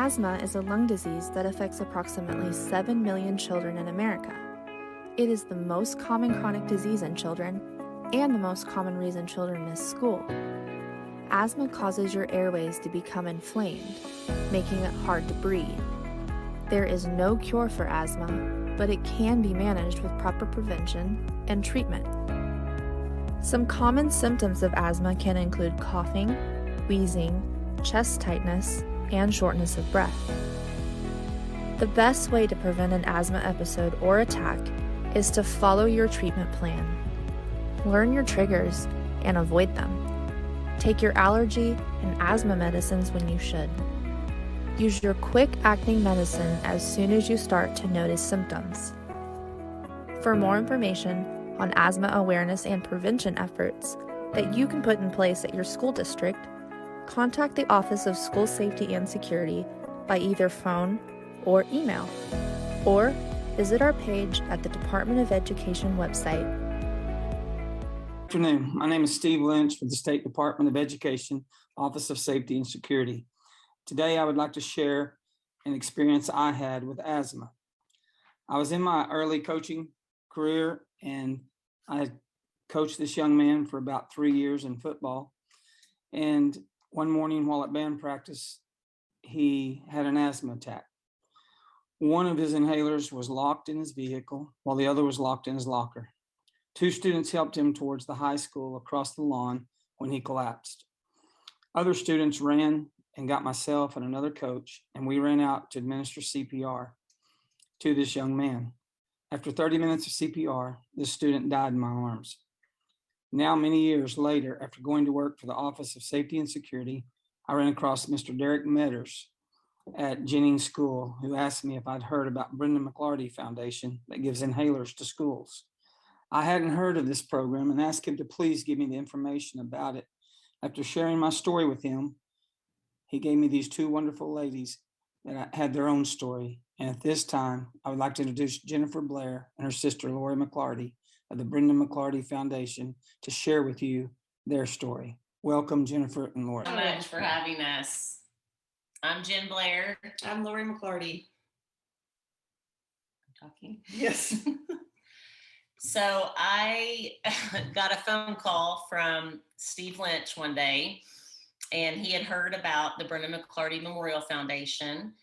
Asthma is a lung disease that affects approximately 7 million children in America. It is the most common chronic disease in children and the most common reason children miss school. Asthma causes your airways to become inflamed, making it hard to breathe. There is no cure for asthma, but it can be managed with proper prevention and treatment. Some common symptoms of asthma can include coughing, wheezing, chest tightness, and shortness of breath. The best way to prevent an asthma episode or attack is to follow your treatment plan. Learn your triggers and avoid them. Take your allergy and asthma medicines when you should. Use your quick-acting medicine as soon as you start to notice symptoms. For more information on asthma awareness and prevention efforts that you can put in place at your school district, contact the Office of School Safety and Security by either phone or email, or visit our page at the Department of Education website. Good afternoon. My name is Steve Lynch with the State Department of Education, Office of Safety and Security. Today, I would like to share an experience I had with asthma. I was in my early coaching career, and I had coached this young man for about 3 years in football. And one morning while at band practice, he had an asthma attack. One of his inhalers was locked in his vehicle, while the other was locked in his locker. 2 students helped him towards the high school across the lawn when he collapsed. Other students ran and got myself and another coach, and we ran out to administer CPR to this young man. After 30 minutes of CPR, this student died in my arms. Now, many years later, after going to work for the Office of Safety and Security, I ran across Mr. Derek Metters at Jennings School, who asked me if I'd heard about Mclarty Foundation that gives inhalers to schools. I hadn't heard of this program and asked him to please give me the information about it. After sharing my story with him, he gave me these 2 wonderful ladies that had their own story. And at this time, I would like to introduce Jennifer Blair and her sister, Lori Mclarty, of the Mclarty Foundation, to share with you their story. Welcome, Jennifer and Lori. Thank you so much for having us. I'm Jen Blair. I'm Lori Mclarty. I'm talking. Yes. So I got a phone call from Steve Lynch one day, and he had heard about the Brenda Mclarty Memorial Foundation.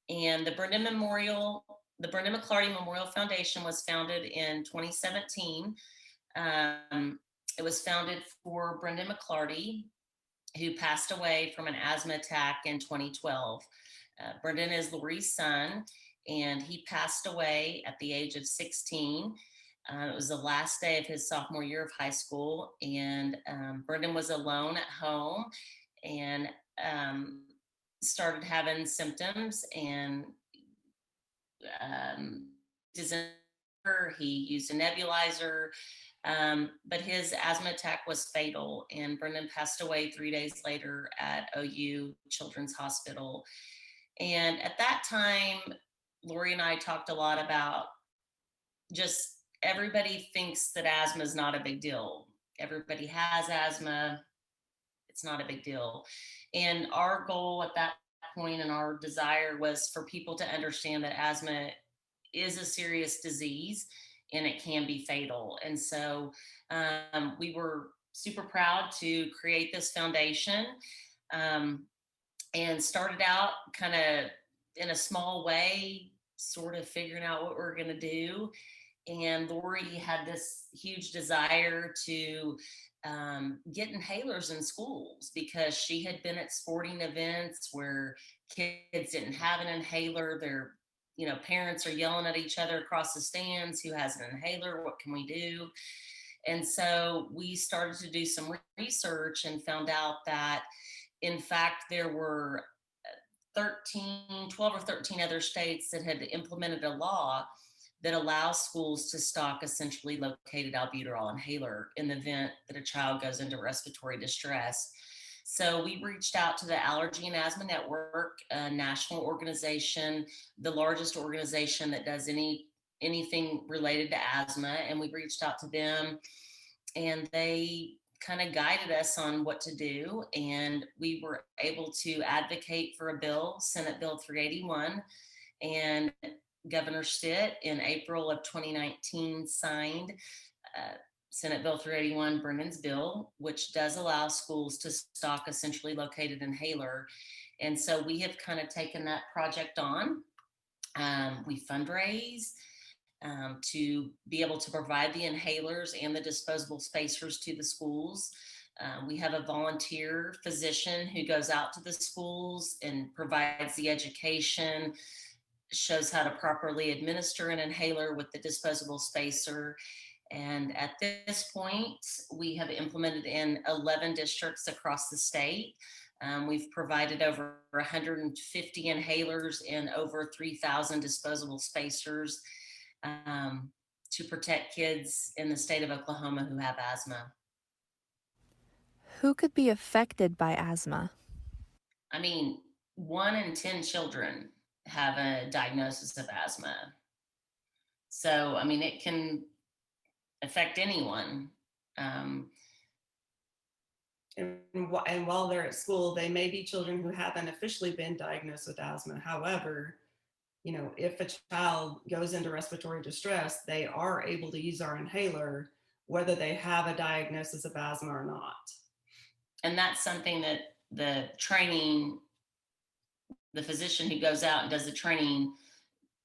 And the Brenda Mclarty Memorial Foundation was founded in 2017. It was founded for Brenda Mclarty, who passed away from an asthma attack in 2012. Brendan is Lori's son, and he passed away at the age of 16. It was the last day of his sophomore year of high school, and Brendan was alone at home and started having symptoms, and he used a nebulizer, but his asthma attack was fatal, and Brendan passed away 3 days later at OU Children's Hospital. And at that time, Lori and I talked a lot about just everybody thinks that asthma is not a big deal. Everybody has asthma. It's not a big deal. And our goal at that point and our desire was for people to understand that asthma is a serious disease and it can be fatal. And so we were super proud to create this foundation and started out kind of in a small way, sort of figuring out what we were going to do. And Lori had this huge desire to get inhalers in schools because she had been at sporting events where kids didn't have an inhaler. Their parents are yelling at each other across the stands, who has an inhaler, what can we do? And so we started to do some research and found out that, in fact, there were 12 or 13 other states that had implemented a law that allows schools to stock a centrally located albuterol inhaler in the event that a child goes into respiratory distress. So we reached out to the Allergy and Asthma Network, a national organization, the largest organization that does anything related to asthma. And we reached out to them, and they kind of guided us on what to do. And we were able to advocate for a bill, Senate Bill 381, and Governor Stitt in April of 2019 signed uh, Senate Bill 381, Brennan's bill, which does allow schools to stock a centrally located inhaler. And so we have kind of taken that project on. We fundraise to be able to provide the inhalers and the disposable spacers to the schools. We have a volunteer physician who goes out to the schools and provides the education, shows how to properly administer an inhaler with the disposable spacer. And at this point, we have implemented in 11 districts across the state. We've provided over 150 inhalers and over 3,000 disposable spacers to protect kids in the state of Oklahoma who have asthma. Who could be affected by asthma? I mean, 1 in 10 children have a diagnosis of asthma. So, I mean, it can affect anyone. Um, and while they're at school, they may be children who haven't officially been diagnosed with asthma. However, if a child goes into respiratory distress, they are able to use our inhaler, whether they have a diagnosis of asthma or not. And that's something that the physician who goes out and does the training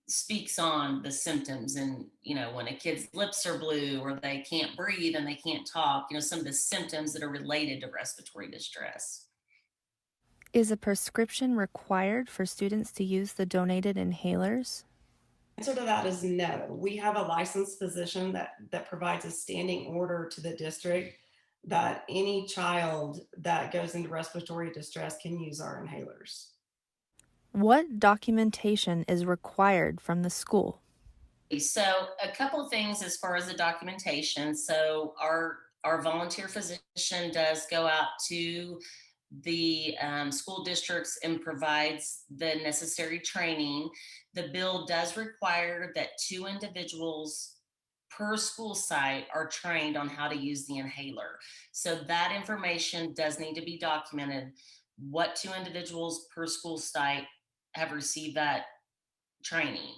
speaks on the symptoms. And when a kid's lips are blue or they can't breathe and they can't talk, some of the symptoms that are related to respiratory distress. Is a prescription required for students to use the donated inhalers? The answer to that is no. We have a licensed physician that provides a standing order to the district that any child that goes into respiratory distress can use our inhalers. What documentation is required from the school? So a couple of things as far as the documentation. So our volunteer physician does go out to the school districts and provides the necessary training. The bill does require that 2 individuals per school site are trained on how to use the inhaler. So that information does need to be documented. What 2 individuals per school site have received that training.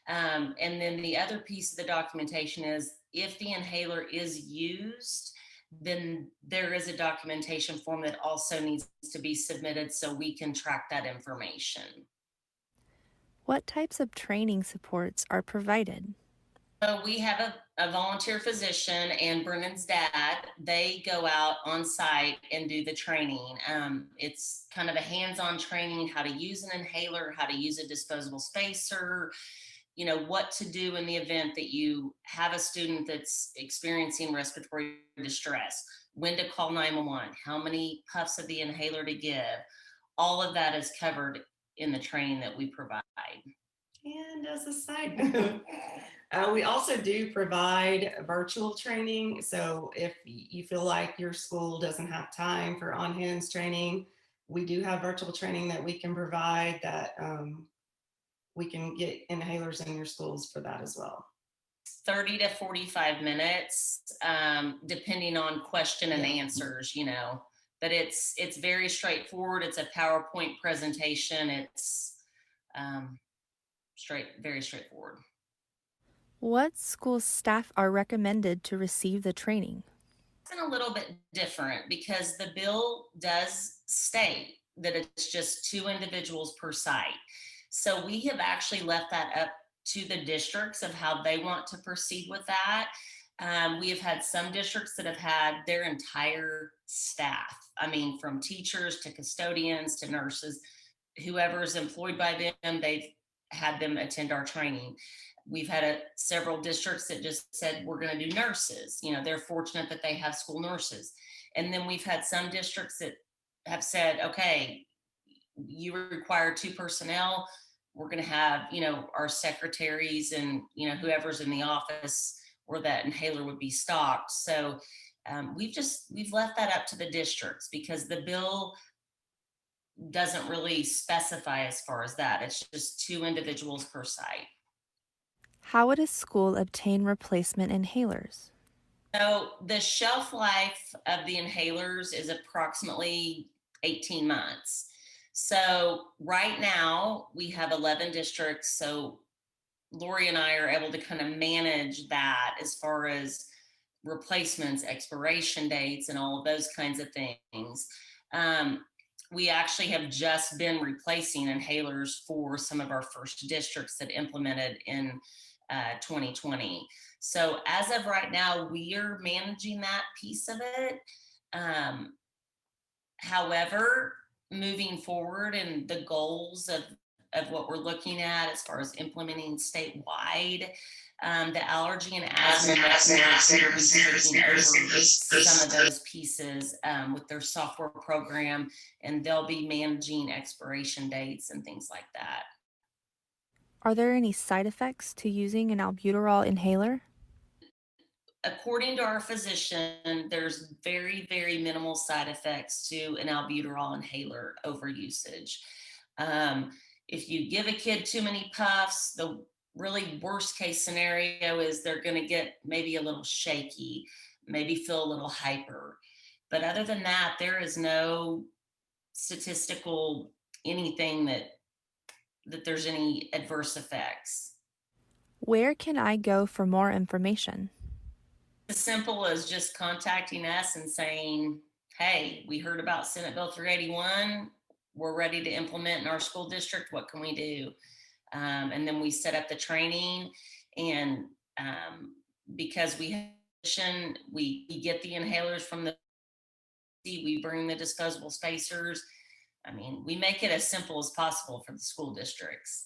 And then the other piece of the documentation is if the inhaler is used, then there is a documentation form that also needs to be submitted so we can track that information. What types of training supports are provided? So we have a volunteer physician and Brennan's dad. They go out on site and do the training. It's kind of a hands-on training, how to use an inhaler, how to use a disposable spacer, what to do in the event that you have a student that's experiencing respiratory distress, when to call 911, how many puffs of the inhaler to give. All of that is covered in the training that we provide. And as a side note, we also do provide virtual training. So if you feel like your school doesn't have time for on-hands training, we do have virtual training that we can provide that we can get inhalers in your schools for that as well. 30 to 45 minutes, depending on question and answers, but it's very straightforward. It's a PowerPoint presentation. It's very straightforward. What school staff are recommended to receive the training? It's been a little bit different because the bill does state that it's just 2 individuals per site. So we have actually left that up to the districts of how they want to proceed with that. We have had some districts that have had their entire staff. I mean, from teachers to custodians to nurses, whoever is employed by them, they've had them attend our training. We've had several districts that just said, we're going to do nurses. They're fortunate that they have school nurses. And then we've had some districts that have said, okay, you require 2 personnel. We're going to have, our secretaries and, whoever's in the office where that inhaler would be stocked. So we've left that up to the districts because the bill doesn't really specify as far as that. It's just 2 individuals per site. How would a school obtain replacement inhalers? So the shelf life of the inhalers is approximately 18 months. So right now we have 11 districts. So Lori and I are able to kind of manage that as far as replacements, expiration dates, and all of those kinds of things. We actually have just been replacing inhalers for some of our first districts that implemented in 2020. So as of right now, we are managing that piece of it. However, moving forward and the goals of what we're looking at as far as implementing statewide, the allergy and asthma network will be taking over some of those pieces with their software program, and they'll be managing expiration dates and things like that. Are there any side effects to using an albuterol inhaler? According to our physician, there's very, very minimal side effects to an albuterol inhaler overusage. If you give a kid too many puffs, the really worst case scenario is they're going to get maybe a little shaky, maybe feel a little hyper. But other than that, there is no statistical anything that there's any adverse effects. Where can I go for more information? As simple as just contacting us and saying, hey, we heard about Senate Bill 381. We're ready to implement in our school district. What can we do? And then we set up the training. And because we get the inhalers from we bring the disposable spacers. I mean, we make it as simple as possible for the school districts.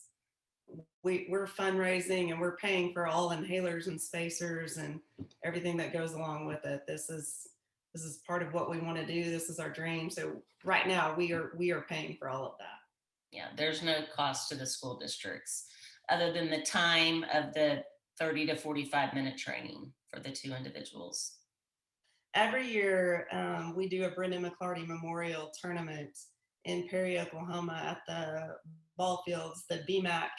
We're fundraising and we're paying for all inhalers and spacers and everything that goes along with it. This is part of what we want to do. This is our dream. So right now we are paying for all of that. Yeah, there's no cost to the school districts other than the time of the 30 to 45-minute training for the two individuals. Every year we do a Brendan Mclarty Memorial Tournament in Perry, Oklahoma at the ball fields, the BMAC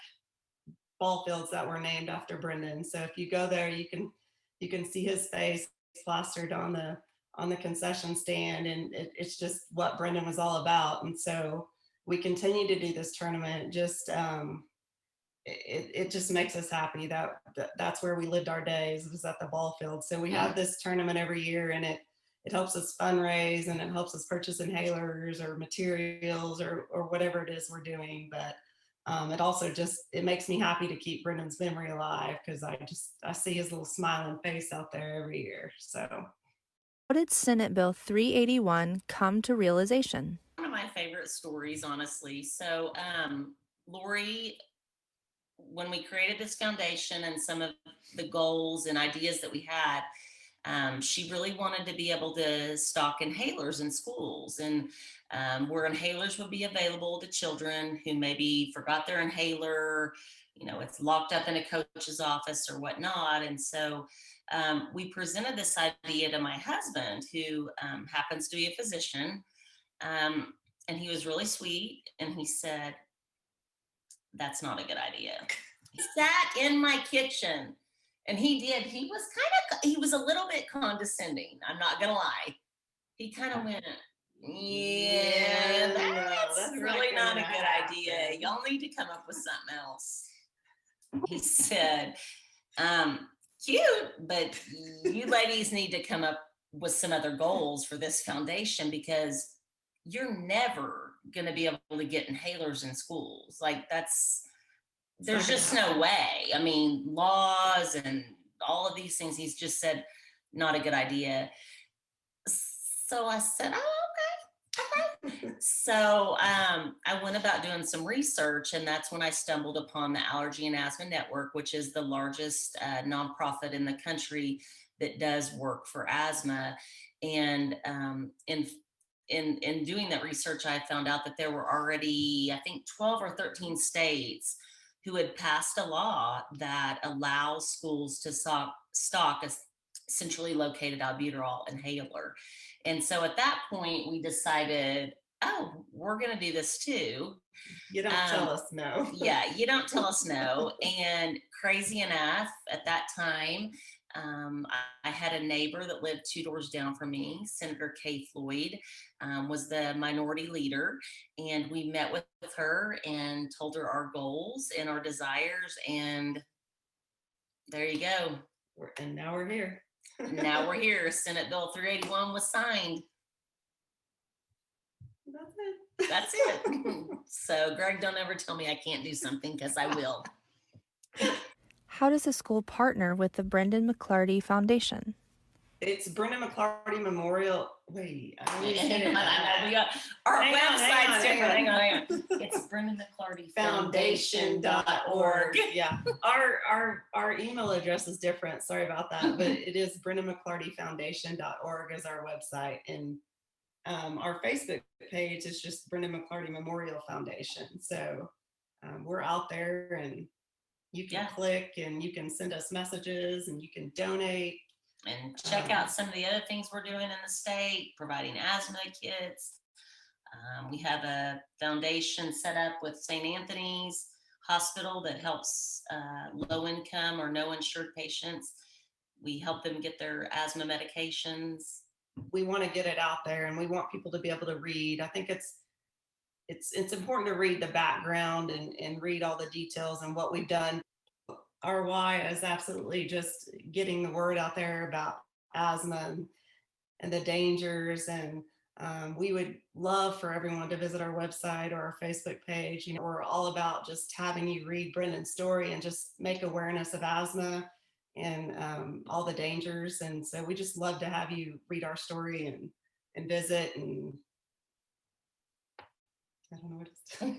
ball fields that were named after Brendan. So if you go there, you can see his face plastered on the concession stand, and it's just what Brendan was all about. And so we continue to do this tournament. Just it just makes us happy that's where we lived our days, was at the ball field. So we have this tournament every year, and it helps us fundraise, and it helps us purchase inhalers or materials or whatever it is we're doing. But it also it makes me happy to keep Brendan's memory alive, because I see his little smiling face out there every year. So How did Senate Bill 381 come to realization? One of my favorite stories, honestly. So Lori, when we created this foundation and some of the goals and ideas that we had, she really wanted to be able to stock inhalers in schools, and where inhalers would be available to children who maybe forgot their inhaler, it's locked up in a coach's office or whatnot. And so we presented this idea to my husband, who happens to be a physician, and he was really sweet, and he said, that's not a good idea. He sat in my kitchen, and he was a little bit condescending, I'm not gonna lie. He kind of went, yeah, that's really not a good idea. Y'all need to come up with something else. He said, cute, but you ladies need to come up with some other goals for this foundation, because you're never going to be able to get inhalers in schools. Like, there's just no way. I mean, laws and all of these things, he's just said, not a good idea. So I said, oh, okay. So I went about doing some research, and that's when I stumbled upon the Allergy and Asthma Network, which is the largest nonprofit in the country that does work for asthma. And in doing that research, I found out that there were already, I think, 12 or 13 states who had passed a law that allows schools to stock a centrally located albuterol inhaler. And so at that point, we decided, oh, we're going to do this too. You don't tell us no. Yeah, you don't tell us no. And crazy enough, at that time, I had a neighbor that lived 2 doors down from me. Senator Kay Floyd was the minority leader, and we met with her and told her our goals and our desires, and there you go. And now we're here. Now we're here. Senate Bill 381 was signed. That's it. That's it. So Greg, don't ever tell me I can't do something, because I will. How does the school partner with the Brendan Mclarty Foundation? It's Brendan Mclarty Memorial. Wait, I don't even Hang on, I know, we got our Hang on, website's hang on, different. hang Hang on. It's Brendan Mclarty Foundation.org. Yeah. Our email address is different. Sorry about that. But it is Brendan Mclarty Foundation.org is our website. And our Facebook page is just Brendan Mclarty Memorial Foundation. So we're out there, and you can click and you can send us messages and you can donate. And check out some of the other things we're doing in the state, providing asthma kits. We have a foundation set up with St. Anthony's Hospital that helps low income or no insured patients. We help them get their asthma medications. We want to get it out there, and we want people to be able to read. I think it's important to read the background and read all the details and what we've done. Our why is absolutely just getting the word out there about asthma and the dangers. And we would love for everyone to visit our website or our Facebook page. You know, we're all about just having you read Brendan's story and just make awareness of asthma and all the dangers. And so we just love to have you read our story and visit. And I don't know what to say.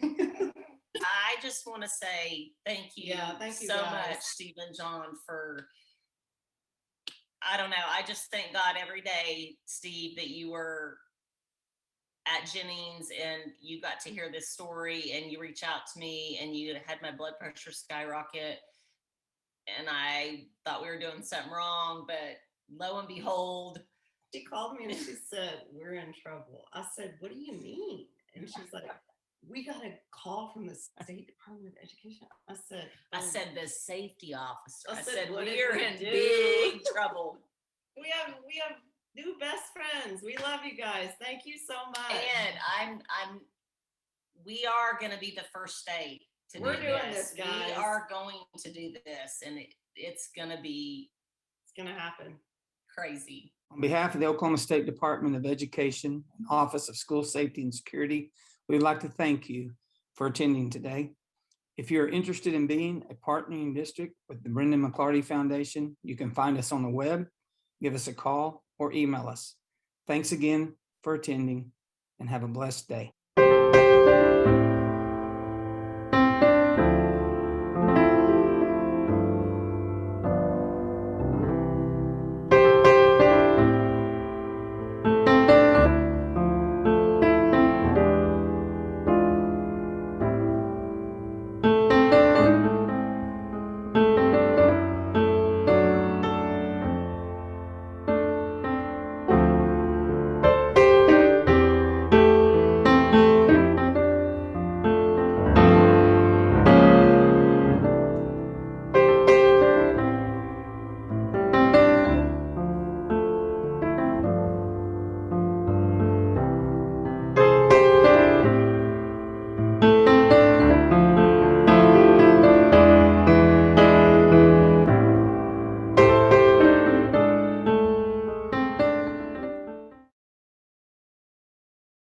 I just want to say thank you, thank you so guys. much, Steve and John, for, I don't know, I just thank God every day, Steve, that you were at Jennings and you got to hear this story and you reach out to me and you had my blood pressure skyrocket. And I thought we were doing something wrong, but lo and behold. She called me and she said, "We're in trouble." I said, "What do you mean?" And she's like, "We got a call from the State Department of Education." I said, the safety officer. I said, said "What did we're we in do?" big trouble. We have new best friends. We love you guys. Thank you so much. And we are going to be the first state to We're do doing this, guys. We are going to do this, and it's going to happen. Crazy. On behalf of the Oklahoma State Department of Education and Office of School Safety and Security, we'd like to thank you for attending today. If you're interested in being a partnering district with the Brendan Mclarty Foundation, you can find us on the web, give us a call, or email us. Thanks again for attending, and have a blessed day.